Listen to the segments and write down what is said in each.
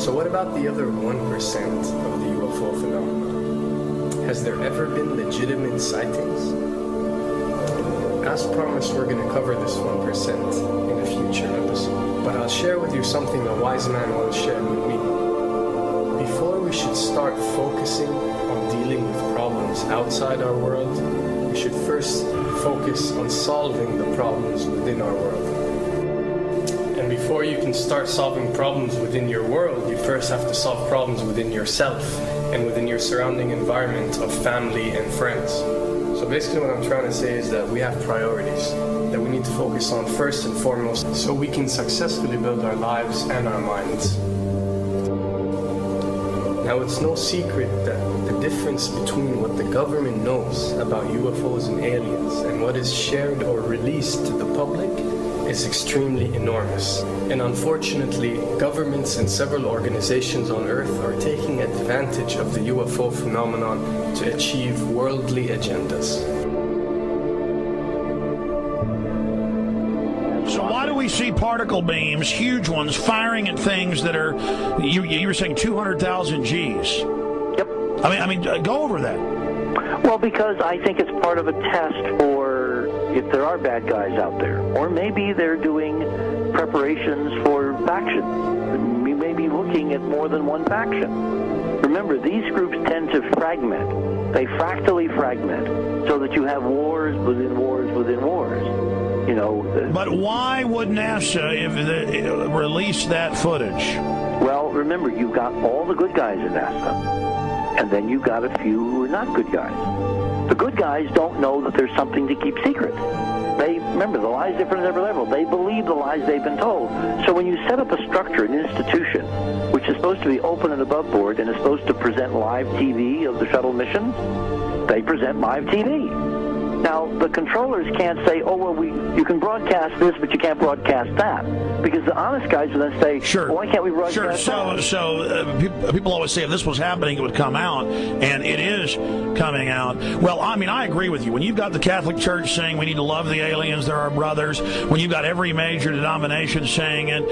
So what about the other 1% of the UFO phenomenon? Has there ever been legitimate sightings? As promised, we're going to cover this 1% in a future episode. But I'll share with you something a wise man once shared with me. Before we should start focusing on dealing with problems outside our world, we should first focus on solving the problems within our world. And before you can start solving problems within your world, you first have to solve problems within yourself and within your surrounding environment of family and friends. So basically what I'm trying to say is that we have priorities that we need to focus on first and foremost so we can successfully build our lives and our minds. Now, it's no secret that the difference between what the government knows about UFOs and aliens and what is shared or released to the public is extremely enormous. And unfortunately, governments and several organizations on Earth are taking advantage of the UFO phenomenon to achieve worldly agendas. So why do we see particle beams, huge ones, firing at things that are, you were saying 200,000 Gs? Yep. I mean, go over that. Well, because I think it's part of a test for if there are bad guys out there. Or maybe they're doing preparations for faction. We may be looking at more than one faction. Remember, these groups tend to fragment. They fractally fragment so that you have wars within wars within wars. You know. But why would NASA release that footage? Well, remember, you've got all the good guys in NASA, and then you've got a few who are not good guys. The good guys don't know that there's something to keep secret. Remember, the lie's different at every level. They believe the lies they've been told. So when you set up a structure, an institution, which is supposed to be open and above board and is supposed to present live TV of the shuttle missions, they present live TV. Now, the controllers can't say, oh, well, you can broadcast this, but you can't broadcast that. Because the honest guys will then say, sure. Well, why can't we broadcast that? So people always say if this was happening, it would come out, and it is coming out. Well, I mean, I agree with you. When you've got the Catholic Church saying we need to love the aliens, they're our brothers, when you've got every major denomination saying it,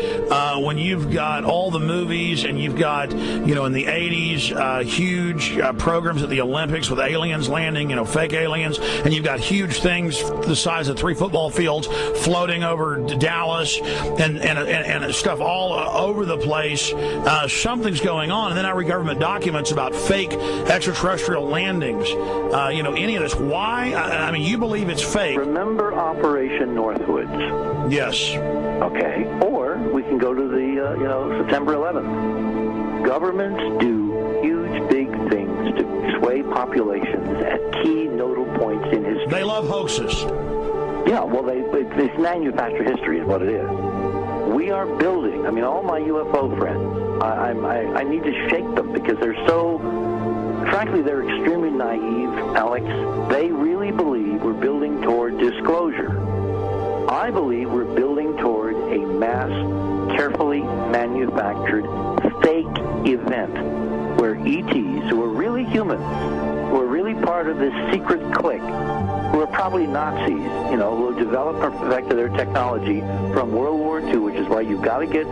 when you've got all the movies, and you've got, in the 80s, huge programs at the Olympics with aliens landing, fake aliens, and you've got huge things the size of 3 football fields floating over Dallas and stuff all over the place. Something's going on. And then I read government documents about fake extraterrestrial landings. Any of this. Why? I mean, you believe it's fake. Remember Operation Northwoods? Yes. Okay. Or we can go to the, September 11th. Governments do huge, big things to sway populations at key nodal points in history. They love hoaxes. Yeah, well, it's manufactured history is what it is. We are building, all my UFO friends, I need to shake them because they're so, frankly, they're extremely naive, Alex. They really believe we're building toward disclosure. I believe we're building toward a mass, carefully manufactured fake event where ETs, who are really humans, who are really part of this secret clique, who are probably Nazis, who have developed or perfected their technology from World War II, which is why you've got to get,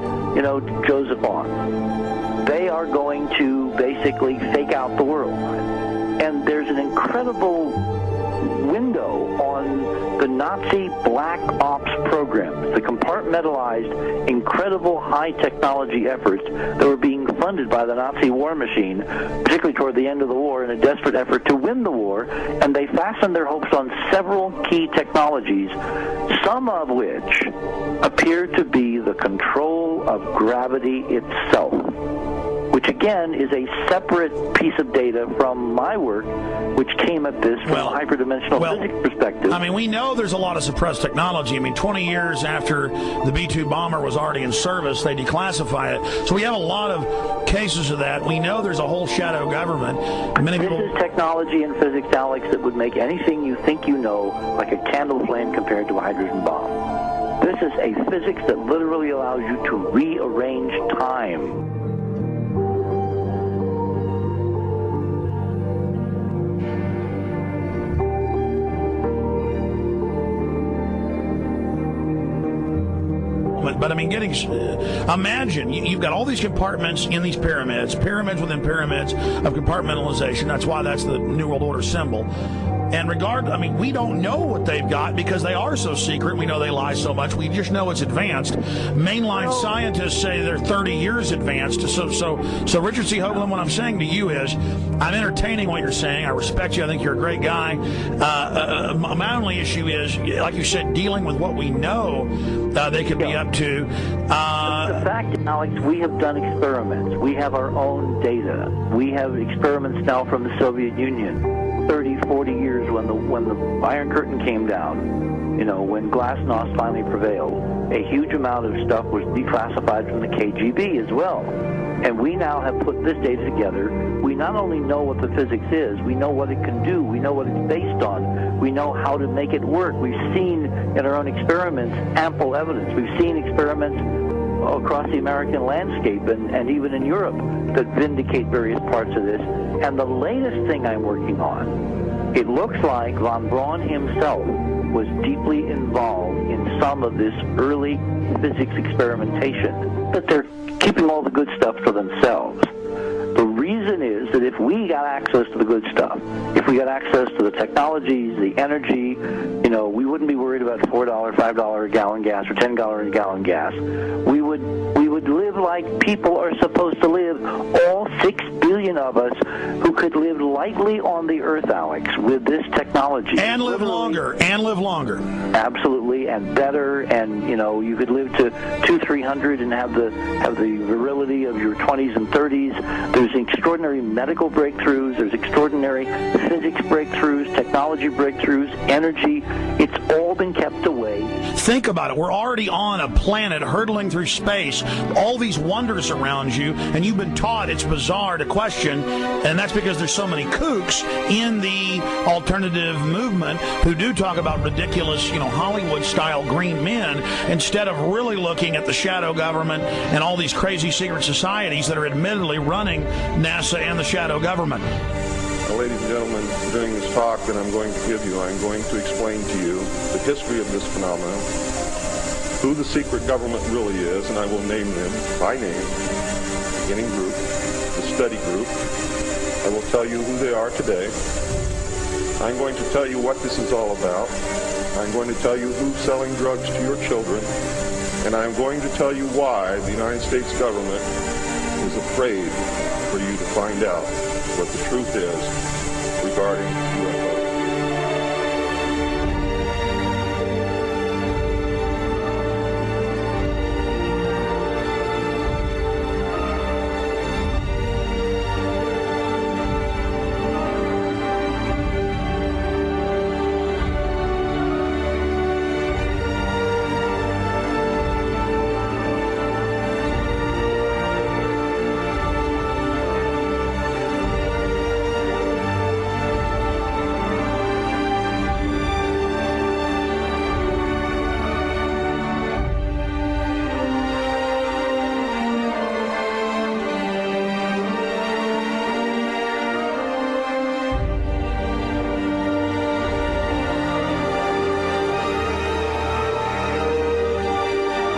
Joseph on. They are going to basically fake out the world. And there's an incredible window on the Nazi black ops programs, the compartmentalized, incredible high technology efforts that were being funded by the Nazi war machine, particularly toward the end of the war in a desperate effort to win the war, and they fastened their hopes on several key technologies, some of which appear to be the control of gravity itself, which again is a separate piece of data from my work, which came at this from a hyperdimensional physics perspective. We know there's a lot of suppressed technology. 20 years after the B-2 bomber was already in service, they declassify it. So we have a lot of cases of that. We know there's a whole shadow government. This is technology in physics, Alex, that would make anything you think you know like a candle flame compared to a hydrogen bomb. This is a physics that literally allows you to rearrange time. But I mean, imagine you've got all these compartments in these pyramids within pyramids of compartmentalization. That's why that's the New World Order symbol. And we don't know what they've got because they are so secret. We know they lie so much. We just know it's advanced. Mainline scientists say they're 30 years advanced. So Richard C. Hoagland, what I'm saying to you is, I'm entertaining what you're saying. I respect you. I think you're a great guy. My only issue is, like you said, dealing with what we know they could be up to. The fact, Alex, we have done experiments. We have our own data. We have experiments now from the Soviet Union. 30, 40 years when the Iron Curtain came down, when Glasnost finally prevailed, a huge amount of stuff was declassified from the KGB as well. And we now have put this data together. We not only know what the physics is, we know what it can do, we know what it's based on, we know how to make it work. We've seen in our own experiments ample evidence. We've seen experiments across the American landscape and even in Europe that vindicate various parts of this. And the latest thing I'm working on, it looks like von Braun himself was deeply involved in some of this early physics experimentation, but they're keeping all the good stuff for themselves. The reason is that if we got access to the good stuff, if we got access to the technologies, the energy, we wouldn't be worried about $4, $5 a gallon gas or $10 a gallon gas. We would live like people are supposed to live, all 6 billion of us who could live lightly on the earth, Alex, with this technology. And live longer. Absolutely, and better, and you could live to 200-300 and have the virility of your 20s and 30s. There's extraordinary medical breakthroughs, there's extraordinary physics breakthroughs, technology breakthroughs, energy. It's all been kept away. Think about it. We're already on a planet hurtling through space, all these wonders around you, and you've been taught it's bizarre to question, and that's because there's so many kooks in the alternative movement who do talk about ridiculous, Hollywood-style green men, instead of really looking at the shadow government and all these crazy secret societies that are admittedly running NASA and the shadow government. Now, ladies and gentlemen, during this talk that I'm going to give you, I'm going to explain to you the history of this phenomenon, who the secret government really is, and I will name them by name, the beginning group, the study group. I will tell you who they are today. I'm going to tell you what this is all about. I'm going to tell you who's selling drugs to your children, and I'm going to tell you why the United States government is afraid for you to find out what the truth is regarding UFOs.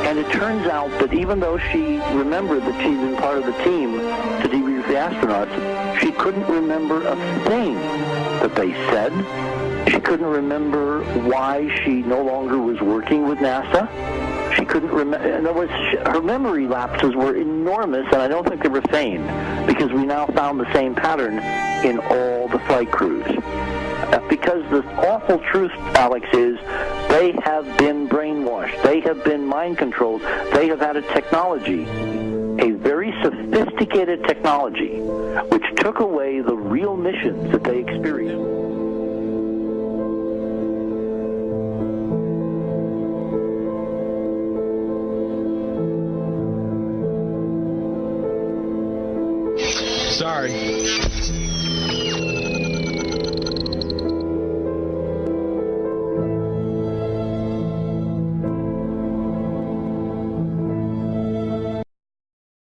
And it turns out that even though she remembered that she'd been part of the team to debrief the astronauts, she couldn't remember a thing that they said. She couldn't remember why she no longer was working with NASA. She couldn't remember. In other words, her memory lapses were enormous, and I don't think they were feigned, because we now found the same pattern in all the flight crews. Because the awful truth, Alex, is they have been brainwashed. They have been mind controlled. They have had a technology, a very sophisticated technology, which took away the real missions that they experienced. Sorry.